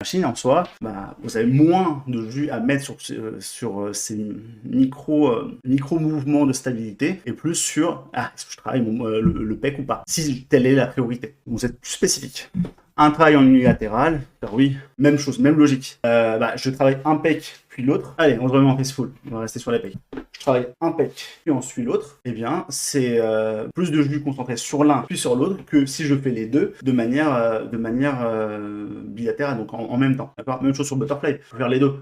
machine en soi, bah, vous avez moins de jus à mettre sur ces micro mouvements de stabilité et plus sur est-ce que je travaille le pec ou pas, si telle est la priorité. Vous êtes plus spécifique. Un travail en unilatéral, car oui, même chose, même logique. Je travaille un pec puis l'autre. Allez, on se remet en face full, on va rester sur les pecs. Je travaille un pec puis ensuite l'autre. Eh bien, c'est plus de jus concentré sur l'un puis sur l'autre que si je fais les deux de manière bilatérale, donc en même temps. D'accord. Même chose sur butterfly, je peux faire les deux.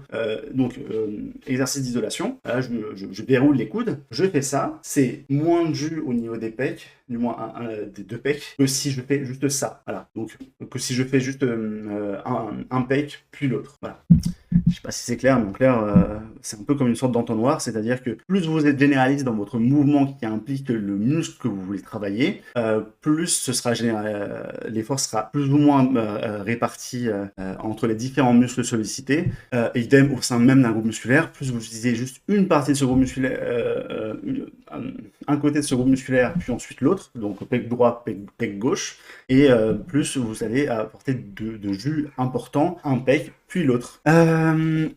Exercice d'isolation. Là, je déroule les coudes, je fais ça. C'est moins de jus au niveau des pecs, du moins des deux pecs, que si je fais juste ça. Voilà. Donc que si je fais juste un pec puis l'autre. Voilà. Je sais pas si c'est clair, mais en clair, c'est un peu comme une sorte d'entonnoir, c'est-à-dire que plus vous êtes généraliste dans votre mouvement qui implique le muscle que vous voulez travailler, plus ce sera l'effort sera plus ou moins réparti entre les différents muscles sollicités. Idem au sein même d'un groupe musculaire, plus vous utilisez juste une partie de ce groupe musculaire, un côté de ce groupe musculaire, puis ensuite l'autre, donc pec droit, pec gauche, et plus vous allez apporter de jus important, un pec, puis l'autre.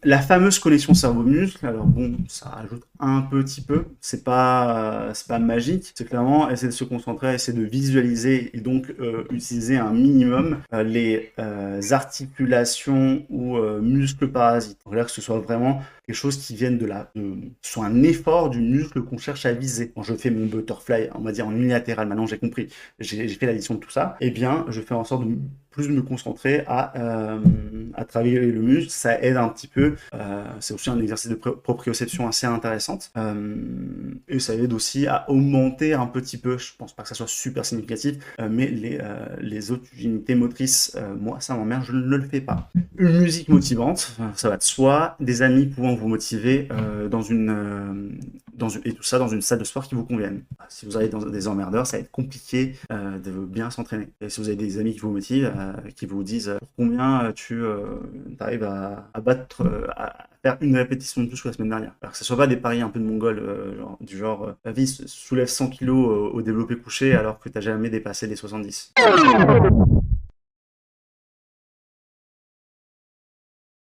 La fameuse connexion cerveau-muscle, alors bon, ça rajoute un petit peu, c'est pas magique, c'est clairement essayer de se concentrer, essayer de visualiser et donc utiliser un minimum les articulations ou muscles parasites. Donc là, que ce soit vraiment quelque chose qui vienne soit un effort du muscle qu'on cherche à viser. Quand je fais mon butterfly, on va dire en unilatéral, maintenant j'ai compris, j'ai fait l'addition de tout ça, eh bien je fais en sorte de plus me concentrer à travailler le muscle, ça aide un petit peu, c'est aussi un exercice de proprioception assez intéressante, et ça aide aussi à augmenter un petit peu, je pense pas que ça soit super significatif, mais les autres unités motrices, moi ça m'emmerde, je ne le fais pas. Une musique motivante, ça va de soi, des amis pouvant vous motiver et tout ça dans une salle de sport qui vous convienne. Si vous avez des emmerdeurs, ça va être compliqué de bien s'entraîner. Et si vous avez des amis qui vous motivent, qui vous disent pour combien tu arrives à faire une répétition de plus que la semaine dernière. Alors que ce soit pas des paris un peu de mongol, du genre vas-y, soulève 100 kilos au développé couché alors que tu n'as jamais dépassé les 70.